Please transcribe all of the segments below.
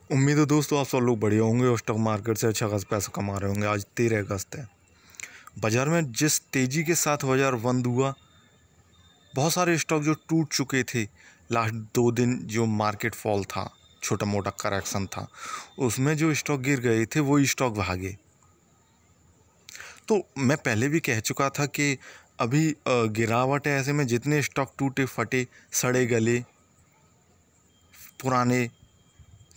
उम्मीद है दोस्तों आप सब लोग बढ़िया होंगे और स्टॉक मार्केट से अच्छा खासा पैसा कमा रहे होंगे। आज 13 अगस्त है। बाज़ार में जिस तेज़ी के साथ बाज़ार बंद हुआ, बहुत सारे स्टॉक जो टूट चुके थे, लास्ट 2 दिन जो मार्केट फॉल था, छोटा मोटा करेक्शन था, उसमें जो स्टॉक गिर गए थे वही स्टॉक भागे। तो मैं पहले भी कह चुका था कि अभी गिरावट है, ऐसे में जितने स्टॉक टूटे फटे सड़े गले पुराने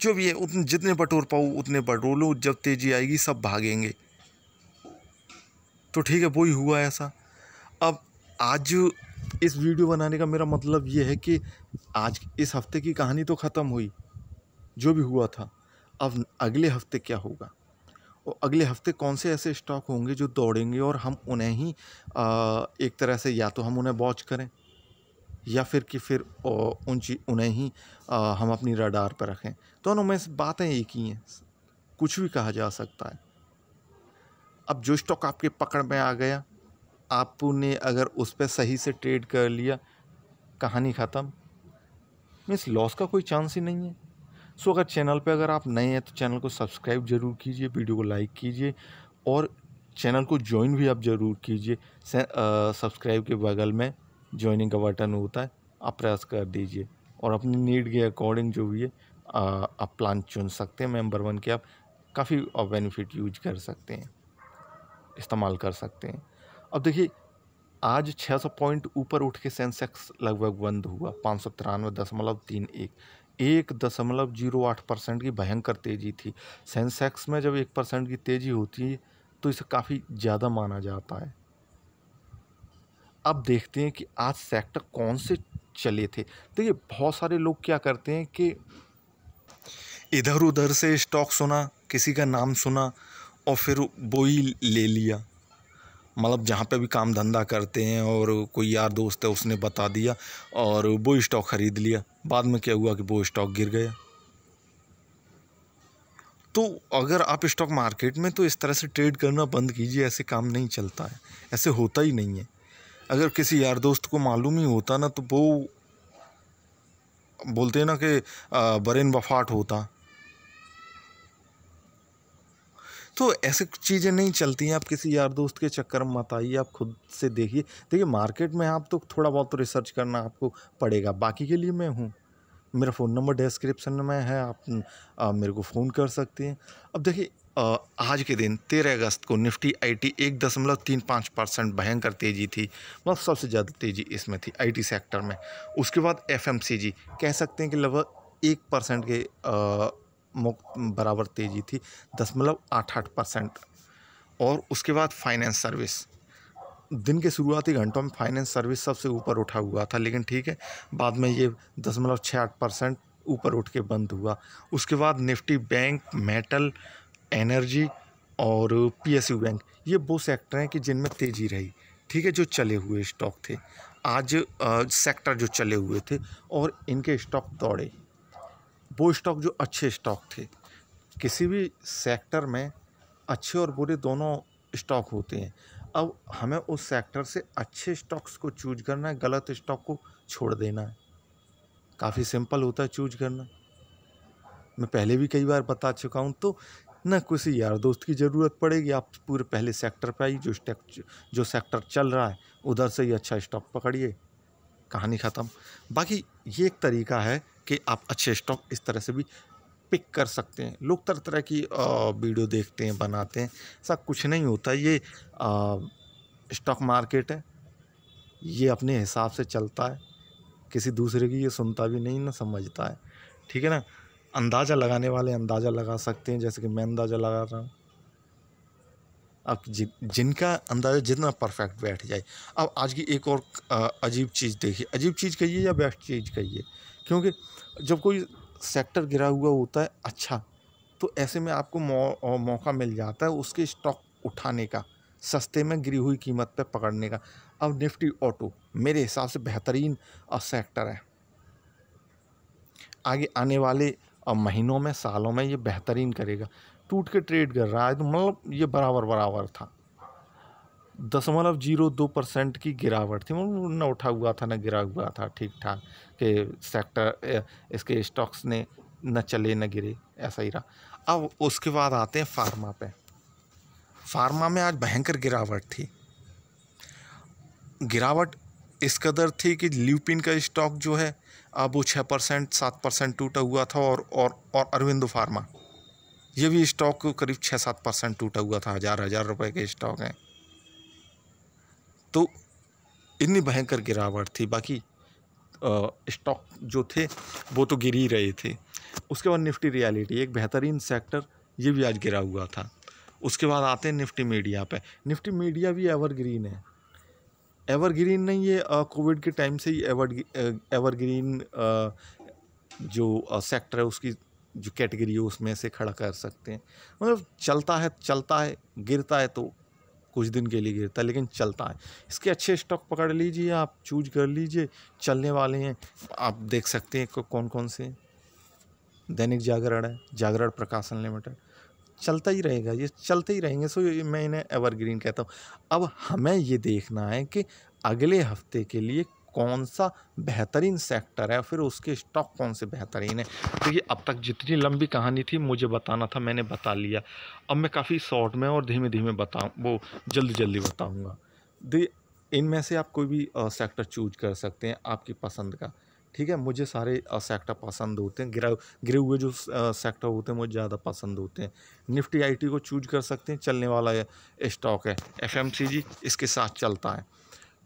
जो भी है उतने जितने बटोर पाओ उतने बटोर लो, जब तेज़ी आएगी सब भागेंगे। तो ठीक है, वही हुआ ऐसा। अब आज इस वीडियो बनाने का मेरा मतलब ये है कि आज इस हफ्ते की कहानी तो ख़त्म हुई, जो भी हुआ था। अब अगले हफ्ते क्या होगा और अगले हफ्ते कौन से ऐसे स्टॉक होंगे जो दौड़ेंगे और हम उन्हें ही एक तरह से या तो हम उन्हें वॉच करें या फिर कि फिर उन्हें ही हम अपनी रडार पर रखें। दोनों में बातें एक ही हैं, कुछ भी कहा जा सकता है। अब जो स्टॉक आपके पकड़ में आ गया, आपने अगर उस पर सही से ट्रेड कर लिया, कहानी ख़त्म। मीन्स लॉस का कोई चांस ही नहीं है। सो अगर चैनल पे अगर आप नए हैं तो चैनल को सब्सक्राइब ज़रूर कीजिए, वीडियो को लाइक कीजिए और चैनल को ज्वाइन भी आप ज़रूर कीजिए। सब्सक्राइब के बगल में ज्वाइनिंग का बटन होता है, आप प्रेस कर दीजिए और अपनी नीड के अकॉर्डिंग जो भी है आप प्लान चुन सकते हैं। मेंबर बन के आप काफ़ी बेनिफिट यूज कर सकते हैं, इस्तेमाल कर सकते हैं। अब देखिए, आज 600 पॉइंट ऊपर उठ के सेंसेक्स लगभग बंद हुआ 593.31, 1.08% की भयंकर तेज़ी थी। सेंसेक्स में जब 1% की तेज़ी होती है तो इसे काफ़ी ज़्यादा माना जाता है। अब देखते हैं कि आज सेक्टर कौन से चले थे। देखिए, बहुत सारे लोग क्या करते हैं कि इधर उधर से स्टॉक सुना, किसी का नाम सुना और फिर वो ही ले लिया। मतलब जहाँ पे भी काम धंधा करते हैं और कोई यार दोस्त है उसने बता दिया और वो स्टॉक ख़रीद लिया। बाद में क्या हुआ कि वो स्टॉक गिर गया। तो अगर आप स्टॉक मार्केट में तो इस तरह से ट्रेड करना बंद कीजिए, ऐसे काम नहीं चलता है, ऐसे होता ही नहीं है। अगर किसी यार दोस्त को मालूम ही होता ना तो वो बोलते हैं ना कि बरेन बफाट होता। तो ऐसे चीज़ें नहीं चलती हैं। आप किसी यार दोस्त के चक्कर में मत आइए, आप खुद से देखिए। देखिए, मार्केट में आप तो थोड़ा बहुत तो रिसर्च करना आपको पड़ेगा, बाकी के लिए मैं हूँ। मेरा फ़ोन नंबर डिस्क्रिप्शन में है, आप मेरे को फ़ोन कर सकते हैं। अब देखिए, आज के दिन 13 अगस्त को निफ्टी आईटी 1.35% भयंकर तेज़ी थी, मतलब सबसे ज़्यादा तेज़ी इसमें थी आईटी सेक्टर में। उसके बाद एफएमसीजी कह सकते हैं कि लगभग 1% के बराबर तेज़ी थी, 0.88%। और उसके बाद फाइनेंस सर्विस, दिन के शुरुआती घंटों में फाइनेंस सर्विस सबसे ऊपर उठा हुआ था, लेकिन ठीक है, बाद में ये 0.68% ऊपर उठ के बंद हुआ। उसके बाद निफ्टी बैंक, मेटल, एनर्जी और पीएसयू बैंक, ये वो सेक्टर हैं कि जिनमें तेज़ी रही। ठीक है, जो चले हुए स्टॉक थे आज, सेक्टर जो चले हुए थे और इनके स्टॉक दौड़े, वो स्टॉक जो अच्छे स्टॉक थे। किसी भी सेक्टर में अच्छे और बुरे दोनों स्टॉक होते हैं। अब हमें उस सेक्टर से अच्छे स्टॉक्स को चूज करना है, गलत स्टॉक को छोड़ देना है। काफ़ी सिंपल होता है चूज करना। मैं पहले भी कई बार बता चुका हूँ। तो ना किसी यार दोस्त की ज़रूरत पड़ेगी, आप पूरे पहले सेक्टर पे आइए, जो सेक्टर चल रहा है उधर से ही अच्छा स्टॉक पकड़िए, कहानी ख़त्म। बाकी ये एक तरीका है कि आप अच्छे स्टॉक इस तरह से भी पिक कर सकते हैं। लोग तरह तरह की वीडियो देखते हैं, बनाते हैं, ऐसा कुछ नहीं होता। ये स्टॉक मार्केट है, ये अपने हिसाब से चलता है, किसी दूसरे की ये सुनता भी नहीं ना समझता है। ठीक है ना। अंदाज़ा लगाने वाले अंदाज़ा लगा सकते हैं, जैसे कि मैं अंदाज़ा लगा रहा हूँ। अब जिनका अंदाज़ा जितना परफेक्ट बैठ जाए। अब आज की एक और अजीब चीज़ देखिए, अजीब चीज़ कहिए या बेस्ट चीज़ कहिए, क्योंकि जब कोई सेक्टर गिरा हुआ होता है अच्छा, तो ऐसे में आपको मौका मिल जाता है उसके स्टॉक उठाने का, सस्ते में गिरी हुई कीमत पे पकड़ने का। अब निफ्टी ऑटो मेरे हिसाब से बेहतरीन सेक्टर है। आगे आने वाले महीनों में, सालों में ये बेहतरीन करेगा। टूट के ट्रेड कर रहा है तो मतलब ये बराबर बराबर था। 0.02% की गिरावट थी, मतलब न उठा हुआ था न गिरा हुआ था, ठीक ठाक के सेक्टर इसके स्टॉक्स ने न चले न गिरे, ऐसा ही रहा। अब उसके बाद आते हैं फार्मा पे। फार्मा में आज भयंकर गिरावट थी। गिरावट इस कदर थी कि ल्यूपिन का स्टॉक जो है अब वो 6% 7% टूटा हुआ था, और अरविंदो फार्मा ये भी स्टॉक करीब 6-7% टूटा हुआ था। हज़ार रुपए के स्टॉक हैं। तो इतनी भयंकर गिरावट थी। बाकी स्टॉक जो थे वो तो गिर ही रहे थे। उसके बाद निफ्टी रियलिटी, एक बेहतरीन सेक्टर, ये भी आज गिरा हुआ था। उसके बाद आते हैं निफ्टी मीडिया पे। निफ्टी मीडिया भी एवरग्रीन है। एवरग्रीन नहीं, ये कोविड के टाइम से ही एवरग्रीन जो सेक्टर है उसकी जो कैटेगरी है उसमें से खड़ा कर सकते हैं। मतलब चलता है, गिरता है तो कुछ दिन के लिए गिरता है, लेकिन चलता है। इसके अच्छे स्टॉक पकड़ लीजिए, आप चूज कर लीजिए, चलने वाले हैं। आप देख सकते हैं कौन कौन से। दैनिक जागरण है, जागरण प्रकाशन लिमिटेड, चलता ही रहेगा, ये चलते ही रहेंगे। सो मैं इन्हें एवरग्रीन कहता हूँ। अब हमें ये देखना है कि अगले हफ्ते के लिए कौन सा बेहतरीन सेक्टर है, फिर उसके स्टॉक कौन से बेहतरीन है। तो ये अब तक जितनी लंबी कहानी थी मुझे बताना था, मैंने बता लिया। अब मैं काफ़ी शॉर्ट में और धीमे धीमे वो जल्दी बताऊँगा। इनमें से आप कोई भी सेक्टर चूज कर सकते हैं आपकी पसंद का, ठीक है। मुझे सारे सेक्टर पसंद होते हैं। गिरे हुए जो सेक्टर होते हैं मुझे ज़्यादा पसंद होते हैं। निफ्टी आईटी को चूज कर सकते हैं, चलने वाला स्टॉक है। एफएमसीजी इसके साथ चलता है,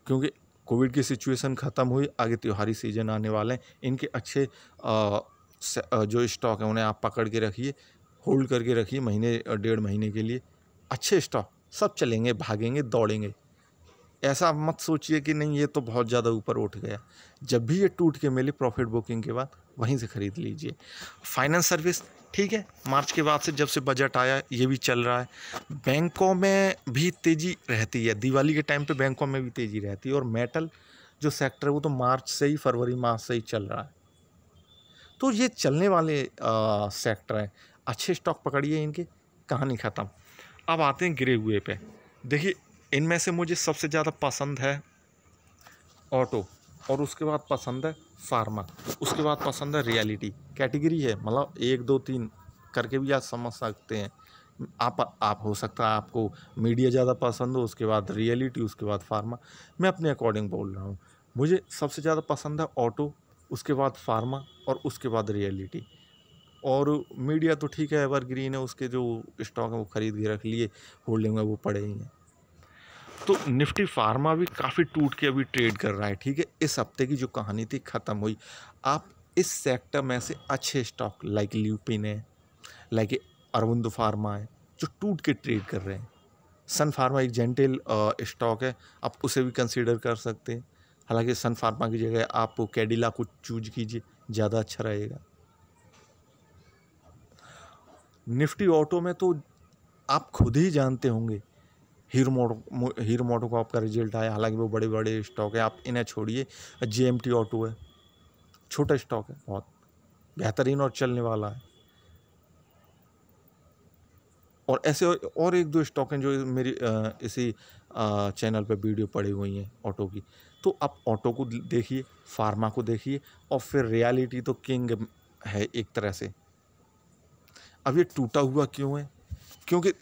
क्योंकि कोविड की सिचुएशन ख़त्म हुई, आगे त्योहारी सीजन आने वाले हैं। इनके अच्छे जो स्टॉक हैं उन्हें आप पकड़ के रखिए, होल्ड करके रखिए महीने 1.5 महीने के लिए। अच्छे स्टॉक सब चलेंगे, भागेंगे, दौड़ेंगे। ऐसा मत सोचिए कि नहीं ये तो बहुत ज़्यादा ऊपर उठ गया। जब भी ये टूट के मिले प्रॉफिट बुकिंग के बाद, वहीं से ख़रीद लीजिए। फाइनेंस सर्विस ठीक है, मार्च के बाद से जब से बजट आया ये भी चल रहा है। बैंकों में भी तेज़ी रहती है, दिवाली के टाइम पे बैंकों में भी तेज़ी रहती है। और मेटल जो सेक्टर है वो तो मार्च से ही, फरवरी मार्च से ही चल रहा है। तो ये चलने वाले सेक्टर हैं, अच्छे स्टॉक पकड़िए इनके, कहानी ख़त्म। अब आते हैं गिरे हुए पे। देखिए इनमें से मुझे सबसे ज़्यादा पसंद है ऑटो, और उसके बाद पसंद है फार्मा, उसके बाद पसंद है रियलिटी। कैटेगरी है, मतलब 1 2 3 करके भी आप समझ सकते हैं। आप हो सकता है आपको मीडिया ज़्यादा पसंद हो, उसके बाद रियलिटी, उसके बाद फार्मा। मैं अपने अकॉर्डिंग बोल रहा हूँ। मुझे सबसे ज़्यादा पसंद है ऑटो, उसके बाद फार्मा, और उसके बाद रियलिटी। और मीडिया तो ठीक है, एवरग्रीन है, उसके जो स्टॉक है वो ख़रीद के रख लिए, होल्डिंग में वो पड़े ही हैं। तो निफ्टी फार्मा भी काफ़ी टूट के अभी ट्रेड कर रहा है, ठीक है। इस हफ्ते की जो कहानी थी ख़त्म हुई। आप इस सेक्टर में से अच्छे स्टॉक लाइक ल्यूपिन है, लाइक अरविंदो फार्मा है, जो टूट के ट्रेड कर रहे हैं। सन फार्मा एक जेंटल स्टॉक है, आप उसे भी कंसीडर कर सकते हैं। हालांकि सन फार्मा की जगह आप कैडिला को चूज कीजिए, ज़्यादा अच्छा रहेगा। निफ्टी ऑटो में तो आप खुद ही जानते होंगे, हीरो मोटो का आपका रिजल्ट आया। हालांकि वो बड़े बड़े स्टॉक है, आप इन्हें छोड़िए। जेएमटी ऑटो है, छोटा स्टॉक है, बहुत बेहतरीन और चलने वाला है। और ऐसे और 1 2 स्टॉक हैं जो मेरी इसी चैनल पे वीडियो पड़ी हुई हैं ऑटो की। तो आप ऑटो को देखिए, फार्मा को देखिए, और फिर रियलिटी तो किंग है एक तरह से। अब ये टूटा हुआ क्यों है? क्योंकि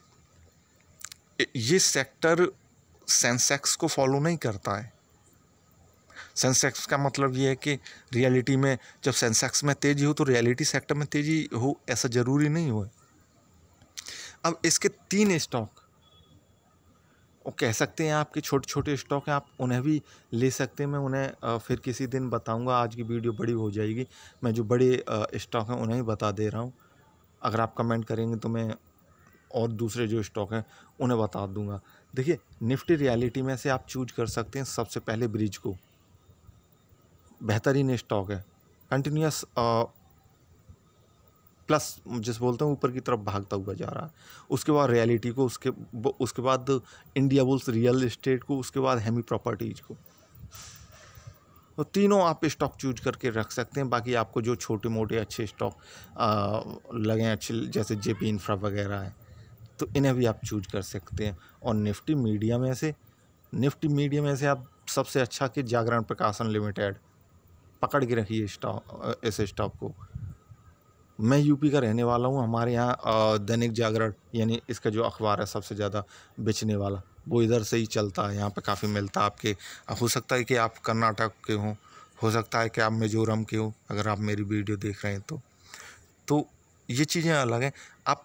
ये सेक्टर सेंसेक्स को फॉलो नहीं करता है। सेंसेक्स का मतलब ये है कि रियलिटी में जब सेंसेक्स में तेज़ी हो तो रियलिटी सेक्टर में तेज़ी हो, ऐसा ज़रूरी नहीं हो। अब इसके 3 स्टॉक, वो कह सकते हैं आपके छोटे छोटे स्टॉक हैं, आप उन्हें भी ले सकते हैं। मैं उन्हें फिर किसी दिन बताऊंगा, आज की वीडियो बड़ी हो जाएगी। मैं जो बड़े स्टॉक हैं उन्हें ही बता दे रहा हूँ। अगर आप कमेंट करेंगे तो मैं और दूसरे जो स्टॉक हैं उन्हें बता दूंगा। देखिए निफ्टी रियलिटी में से आप चूज कर सकते हैं सबसे पहले ब्रिज को, बेहतरीन स्टॉक है, कंटिन्यूस प्लस जिस बोलते हैं ऊपर की तरफ भागता हुआ जा रहा है। उसके बाद रियलिटी को, उसके बाद इंडिया बुल्स रियल एस्टेट को, उसके बाद हेमी प्रॉपर्टीज को। तो तीनों आप स्टॉक चूज करके रख सकते हैं। बाकी आपको जो छोटे मोटे अच्छे स्टॉक लगे अच्छे, जैसे जेपी इंफ्रा वगैरह है, तो इन्हें भी आप चूज कर सकते हैं। और निफ्टी मीडिया में से आप सबसे अच्छा कि जागरण प्रकाशन लिमिटेड पकड़ के रखिए स्टॉक, इस स्टॉक को। मैं यूपी का रहने वाला हूँ। हमारे यहाँ दैनिक जागरण यानी इसका जो अखबार है सबसे ज़्यादा बेचने वाला, वो इधर से ही चलता है। यहाँ पे काफ़ी मिलता है आपके। हो सकता है कि आप कर्नाटक के हों, हो सकता है कि आप मिज़ोरम के हो, अगर आप मेरी वीडियो देख रहे हैं तो ये चीज़ें अलग हैं। आप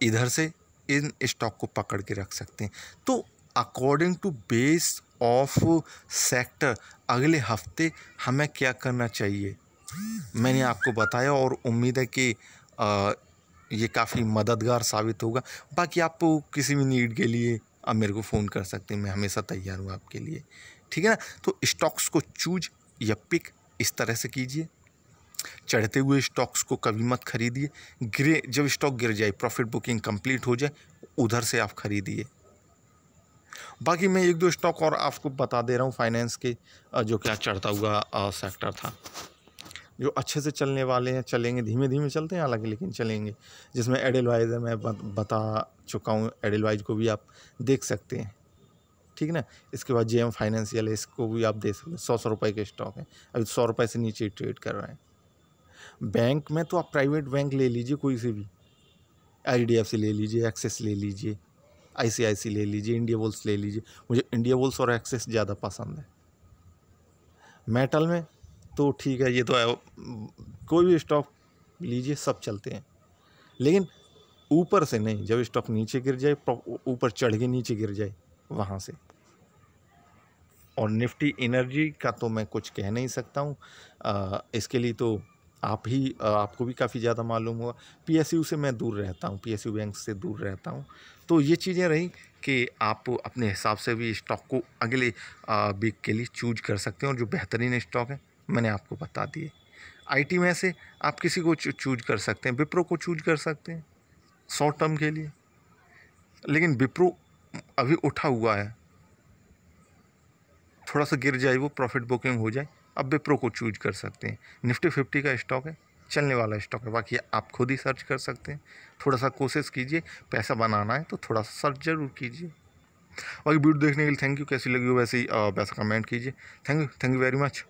इधर से इन स्टॉक को पकड़ के रख सकते हैं। तो according to base of sector अगले हफ्ते हमें क्या करना चाहिए मैंने आपको बताया, और उम्मीद है कि ये काफ़ी मददगार साबित होगा। बाकी आप किसी भी नीड के लिए आप मेरे को फ़ोन कर सकते हैं, मैं हमेशा तैयार हूँ आपके लिए, ठीक है ना। तो स्टॉक्स को चूज या पिक इस तरह से कीजिए। चढ़ते हुए स्टॉक्स को कभी मत खरीदिए। जब स्टॉक गिर जाए, प्रॉफिट बुकिंग कंप्लीट हो जाए, उधर से आप खरीदिए। बाकी मैं एक दो स्टॉक और आपको बता दे रहा हूँ फाइनेंस के, जो क्या चढ़ता हुआ सेक्टर था, जो अच्छे से चलने वाले हैं, चलेंगे, धीमे धीमे चलते हैं हालांकि, लेकिन चलेंगे। जिसमें एडेलवाइज है, मैं बता चुका हूँ, एडेलवाइज को भी आप देख सकते हैं, ठीक है ना। इसके बाद जेएम फाइनेंशियल है, इसको भी आप देख सकते हैं। 100 रुपये के स्टॉक है, अभी 100 रुपये से नीचे ट्रेड कर रहे हैं। बैंक में तो आप प्राइवेट बैंक ले लीजिए, कोई से भी, IDFC ले लीजिए, एक्सिस ले लीजिए, ICICI ले लीजिए, इंडिया बुल्स ले लीजिए। मुझे इंडिया बुल्स और एक्सिस ज़्यादा पसंद है। मेटल में तो ठीक है, ये तो है, कोई भी स्टॉक लीजिए, सब चलते हैं, लेकिन ऊपर से नहीं। जब स्टॉक नीचे गिर जाए, ऊपर चढ़ के नीचे गिर जाए, वहाँ से। और निफ्टी एनर्जी का तो मैं कुछ कह नहीं सकता हूँ, इसके लिए तो आपको भी काफ़ी ज़्यादा मालूम होगा। PSU से मैं दूर रहता हूँ, PSU बैंक से दूर रहता हूँ। तो ये चीज़ें रही कि आप अपने हिसाब से भी स्टॉक को अगले वीक के लिए चूज कर सकते हैं, और जो बेहतरीन स्टॉक है मैंने आपको बता दिए। IT में से आप किसी को चूज कर सकते हैं, विप्रो को चूज कर सकते हैं शॉर्ट टर्म के लिए, लेकिन विप्रो अभी उठा हुआ है, थोड़ा सा गिर जाए वो, प्रॉफिट बुकिंग हो जाए, अब विप्रो को चूज कर सकते हैं। निफ्टी 50 का स्टॉक है, चलने वाला स्टॉक है। बाकी आप खुद ही सर्च कर सकते हैं, थोड़ा सा कोशिश कीजिए, पैसा बनाना है तो थोड़ा सा सर्च जरूर कीजिए। बाकी वीडियो देखने के लिए थैंक यू। कैसी लगी हो वैसे ही वैसा कमेंट कीजिए। Thank you very much.